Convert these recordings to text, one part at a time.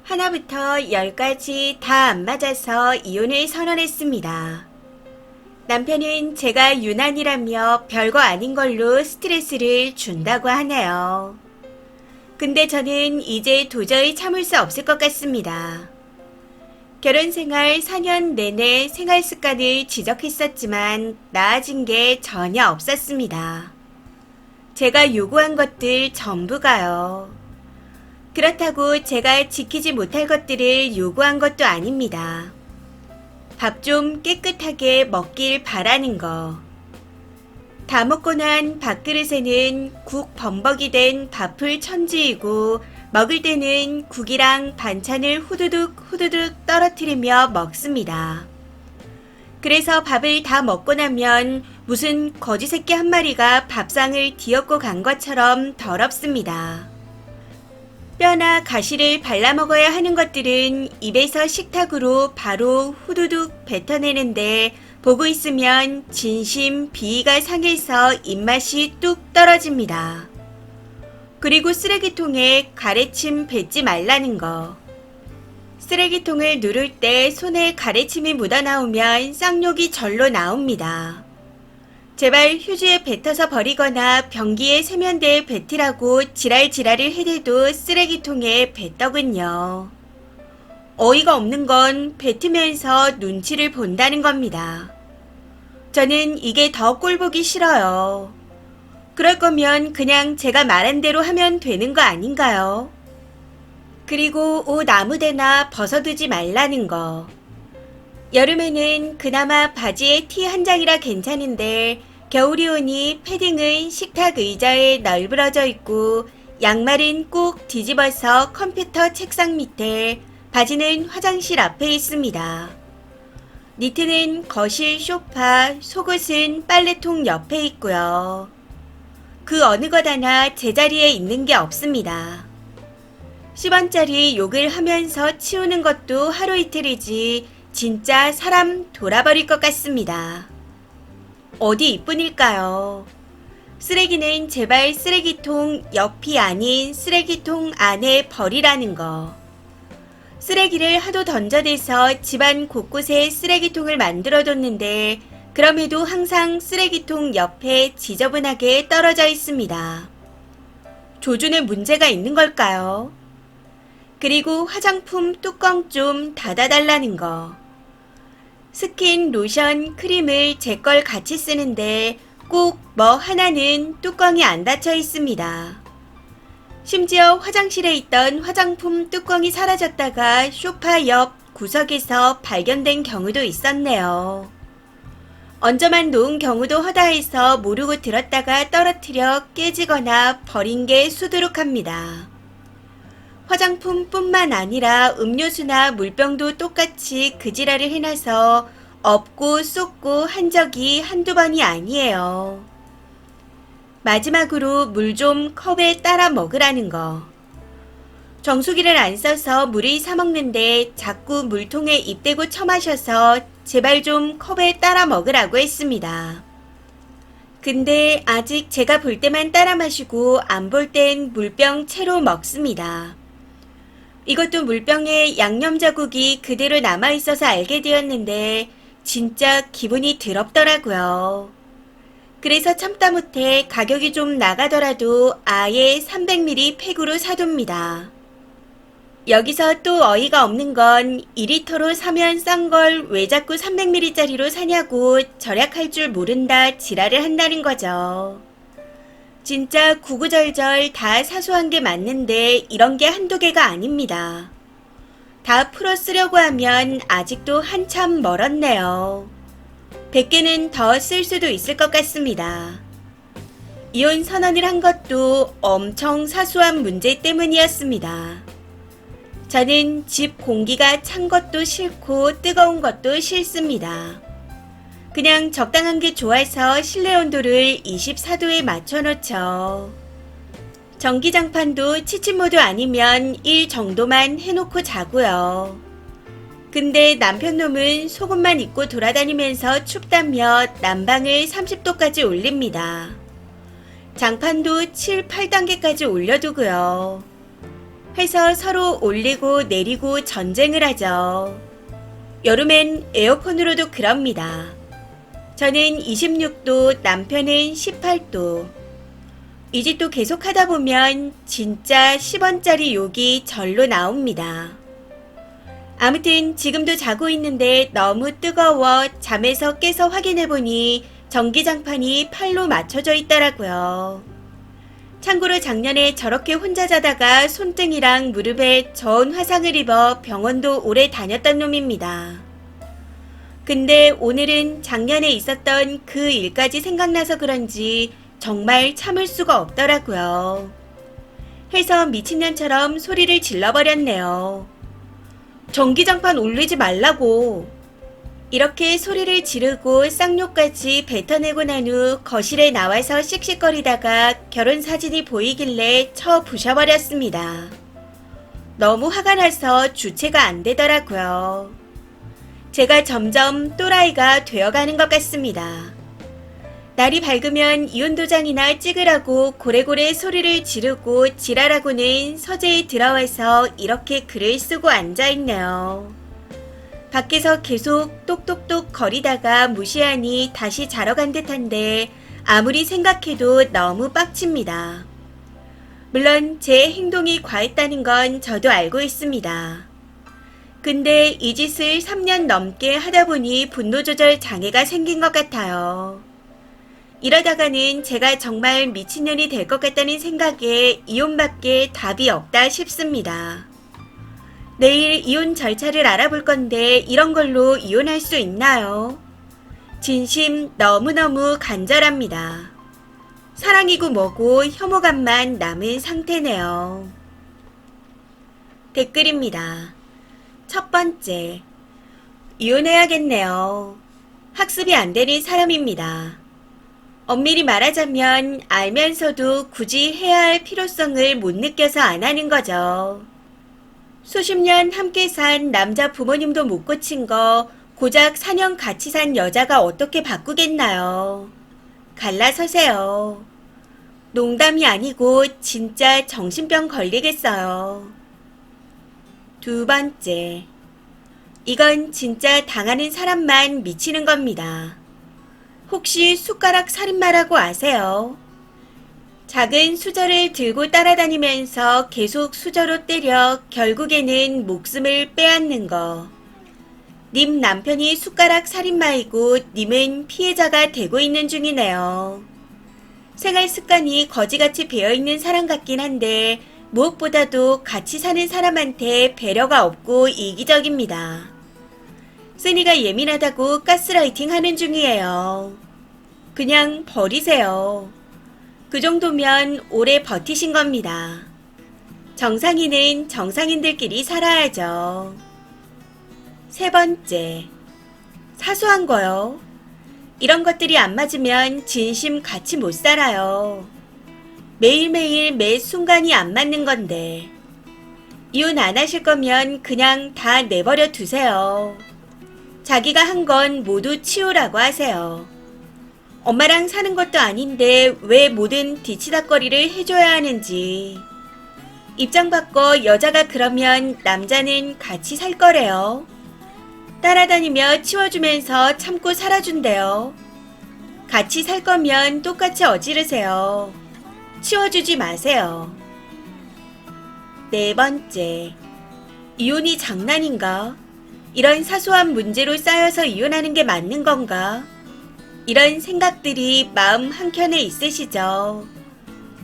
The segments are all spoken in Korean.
하나부터 열까지 다 안 맞아서 이혼을 선언했습니다. 남편은 제가 유난이라며 별거 아닌 걸로 스트레스를 준다고 하네요. 근데 저는 이제 도저히 참을 수 없을 것 같습니다. 결혼 생활 4년 내내 생활 습관을 지적했었지만 나아진 게 전혀 없었습니다. 제가 요구한 것들 전부가요. 그렇다고 제가 지키지 못할 것들을 요구한 것도 아닙니다. 밥 좀 깨끗하게 먹길 바라는 거. 다 먹고 난 밥그릇에는 국 범벅이 된 밥풀 천지이고 먹을 때는 국이랑 반찬을 후두둑 후두둑 떨어뜨리며 먹습니다. 그래서 밥을 다 먹고 나면 무슨 거지 새끼 한 마리가 밥상을 뒤엎고 간 것처럼 더럽습니다. 뼈나 가시를 발라 먹어야 하는 것들은 입에서 식탁으로 바로 후두둑 뱉어내는데 보고 있으면 진심 비위가 상해서 입맛이 뚝 떨어집니다. 그리고 쓰레기통에 가래침 뱉지 말라는 거. 쓰레기통을 누를 때 손에 가래침이 묻어나오면 쌍욕이 절로 나옵니다. 제발 휴지에 뱉어서 버리거나 변기에 세면대에 뱉으라고 지랄지랄을 해대도 쓰레기통에 뱉더군요. 어이가 없는 건 뱉으면서 눈치를 본다는 겁니다. 저는 이게 더 꼴보기 싫어요. 그럴 거면 그냥 제가 말한 대로 하면 되는 거 아닌가요? 그리고 옷 아무데나 벗어두지 말라는 거. 여름에는 그나마 바지에 티 한 장이라 괜찮은데 겨울이 오니 패딩은 식탁 의자에 널브러져 있고 양말은 꼭 뒤집어서 컴퓨터 책상 밑에, 바지는 화장실 앞에 있습니다. 니트는 거실 소파, 속옷은 빨래통 옆에 있고요. 그 어느 것 하나 제자리에 있는 게 없습니다. 10원짜리 욕을 하면서 치우는 것도 하루 이틀이지 진짜 사람 돌아버릴 것 같습니다. 어디 이뿐일까요? 쓰레기는 제발 쓰레기통 옆이 아닌 쓰레기통 안에 버리라는 거. 쓰레기를 하도 던져대서 집안 곳곳에 쓰레기통을 만들어뒀는데 그럼에도 항상 쓰레기통 옆에 지저분하게 떨어져 있습니다. 조준에 문제가 있는 걸까요? 그리고 화장품 뚜껑 좀 닫아달라는 거. 스킨, 로션, 크림을 제 걸 같이 쓰는데 꼭 뭐 하나는 뚜껑이 안 닫혀 있습니다. 심지어 화장실에 있던 화장품 뚜껑이 사라졌다가 소파 옆 구석에서 발견된 경우도 있었네요. 얹어만 놓은 경우도 허다해서 모르고 들었다가 떨어뜨려 깨지거나 버린 게 수두룩합니다. 화장품뿐만 아니라 음료수나 물병도 똑같이 그 지랄을 해놔서 엎고 쏟고 한 적이 한두 번이 아니에요. 마지막으로 물 좀 컵에 따라 먹으라는 거. 정수기를 안 써서 물을 사 먹는데 자꾸 물통에 입 대고 처마셔서 제발 좀 컵에 따라 먹으라고 했습니다. 근데 아직 제가 볼 때만 따라 마시고 안 볼 땐 물병 채로 먹습니다. 이것도 물병에 양념 자국이 그대로 남아있어서 알게 되었는데 진짜 기분이 더럽더라고요. 그래서 참다 못해 가격이 좀 나가더라도 아예 300ml 팩으로 사둡니다. 여기서 또 어이가 없는 건 2리터로 사면 싼 걸 왜 자꾸 300ml짜리로 사냐고 절약할 줄 모른다 지랄을 한다는 거죠. 진짜 구구절절 다 사소한 게 맞는데 이런 게 한두 개가 아닙니다. 다 풀어 쓰려고 하면 아직도 한참 멀었네요. 100개는 더 쓸 수도 있을 것 같습니다. 이혼 선언을 한 것도 엄청 사소한 문제 때문이었습니다. 저는 집 공기가 찬 것도 싫고 뜨거운 것도 싫습니다. 그냥 적당한 게 좋아서 실내 온도를 24도에 맞춰놓죠. 전기장판도 치침모드 아니면 1 정도만 해놓고 자고요. 근데 남편 놈은 속옷만 입고 돌아다니면서 춥다며 난방을 30도까지 올립니다. 장판도 7, 8단계까지 올려두고요. 해서 서로 올리고 내리고 전쟁을 하죠. 여름엔 에어컨으로도 그럽니다. 저는 26도, 남편은 18도. 이 짓도 계속 하다 보면 진짜 10원짜리 욕이 절로 나옵니다. 아무튼 지금도 자고 있는데 너무 뜨거워 잠에서 깨서 확인해보니 전기장판이 팔로 맞춰져 있더라고요. 참고로 작년에 저렇게 혼자 자다가 손등이랑 무릎에 저온 화상을 입어 병원도 오래 다녔던 놈입니다. 근데 오늘은 작년에 있었던 그 일까지 생각나서 그런지 정말 참을 수가 없더라고요. 해서 미친년처럼 소리를 질러버렸네요. 전기장판 올리지 말라고. 이렇게 소리를 지르고 쌍욕까지 뱉어내고 난 후 거실에 나와서 씩씩거리다가 결혼사진이 보이길래 쳐 부셔버렸습니다. 너무 화가 나서 주체가 안 되더라고요. 제가 점점 또라이가 되어가는 것 같습니다. 날이 밝으면 이혼도장이나 찍으라고 고래고래 소리를 지르고 지랄하고는 서재에 들어와서 이렇게 글을 쓰고 앉아있네요. 밖에서 계속 똑똑똑 거리다가 무시하니 다시 자러 간 듯한데 아무리 생각해도 너무 빡칩니다. 물론 제 행동이 과했다는 건 저도 알고 있습니다. 근데 이 짓을 3년 넘게 하다 보니 분노조절 장애가 생긴 것 같아요. 이러다가는 제가 정말 미친년이 될 것 같다는 생각에 이혼밖에 답이 없다 싶습니다. 내일 이혼 절차를 알아볼 건데 이런 걸로 이혼할 수 있나요? 진심 너무너무 간절합니다. 사랑이고 뭐고 혐오감만 남은 상태네요. 댓글입니다. 첫 번째, 이혼해야겠네요. 학습이 안 되는 사람입니다. 엄밀히 말하자면 알면서도 굳이 해야 할 필요성을 못 느껴서 안 하는 거죠. 수십 년 함께 산 남자 부모님도 못 고친 거 고작 4년 같이 산 여자가 어떻게 바꾸겠나요? 갈라서세요. 농담이 아니고 진짜 정신병 걸리겠어요. 두 번째, 이건 진짜 당하는 사람만 미치는 겁니다. 혹시 숟가락 살인마라고 아세요? 작은 수저를 들고 따라다니면서 계속 수저로 때려 결국에는 목숨을 빼앗는 거. 님 남편이 숟가락 살인마이고 님은 피해자가 되고 있는 중이네요. 생활 습관이 거지같이 배어있는 사람 같긴 한데 무엇보다도 같이 사는 사람한테 배려가 없고 이기적입니다. 쓰니가 예민하다고 가스라이팅 하는 중이에요. 그냥 버리세요. 그 정도면 오래 버티신 겁니다. 정상인은 정상인들끼리 살아야죠. 세 번째, 사소한 거요. 이런 것들이 안 맞으면 진심 같이 못 살아요. 매일매일 매 순간이 안 맞는 건데. 이혼 안 하실 거면 그냥 다 내버려 두세요. 자기가 한 건 모두 치우라고 하세요. 엄마랑 사는 것도 아닌데 왜 모든 뒤치다꺼리를 해줘야 하는지. 입장 바꿔 여자가 그러면 남자는 같이 살 거래요. 따라다니며 치워주면서 참고 살아준대요. 같이 살 거면 똑같이 어지르세요. 치워주지 마세요. 네 번째, 이혼이 장난인가? 이런 사소한 문제로 쌓여서 이혼하는 게 맞는 건가? 이런 생각들이 마음 한켠에 있으시죠.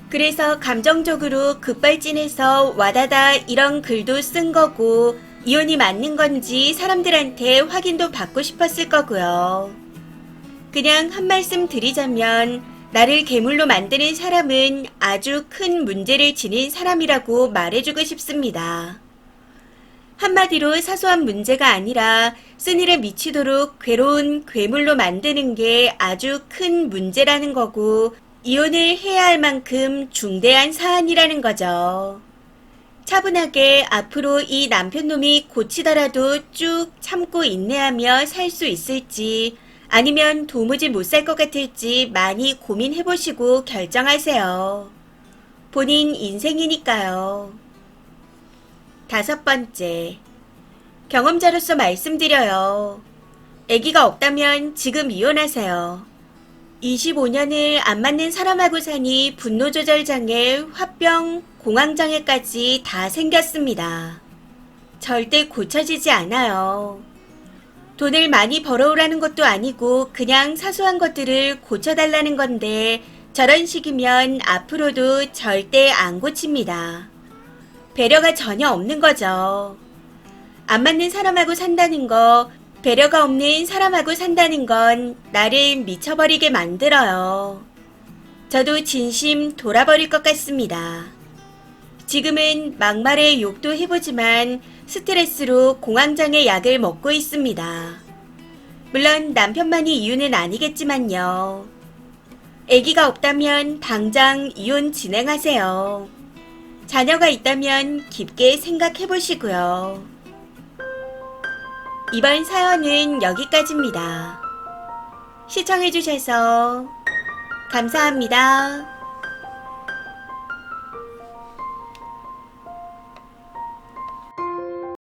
그래서 감정적으로 급발진해서 와다다 이런 글도 쓴 거고 이혼이 맞는 건지 사람들한테 확인도 받고 싶었을 거고요. 그냥 한 말씀 드리자면 나를 괴물로 만드는 사람은 아주 큰 문제를 지닌 사람이라고 말해주고 싶습니다. 한마디로 사소한 문제가 아니라 쓴일에 미치도록 괴로운 괴물로 만드는 게 아주 큰 문제라는 거고 이혼을 해야 할 만큼 중대한 사안이라는 거죠. 차분하게 앞으로 이 남편놈이 고치더라도 쭉 참고 인내하며 살 수 있을지 아니면 도무지 못 살 것 같을지 많이 고민해보시고 결정하세요. 본인 인생이니까요. 5번째, 경험자로서 말씀드려요. 아기가 없다면 지금 이혼하세요. 25년을 안 맞는 사람하고 사니 분노조절장애, 화병, 공황장애까지 다 생겼습니다. 절대 고쳐지지 않아요. 돈을 많이 벌어오라는 것도 아니고 그냥 사소한 것들을 고쳐달라는 건데 저런 식이면 앞으로도 절대 안 고칩니다. 배려가 전혀 없는 거죠. 안 맞는 사람하고 산다는 거, 배려가 없는 사람하고 산다는 건 나를 미쳐버리게 만들어요. 저도 진심 돌아버릴 것 같습니다. 지금은 막말에 욕도 해보지만 스트레스로 공황장애 약을 먹고 있습니다. 물론 남편만이 이유는 아니겠지만요. 아기가 없다면 당장 이혼 진행하세요. 자녀가 있다면 깊게 생각해 보시고요. 이번 사연은 여기까지입니다. 시청해주셔서 감사합니다.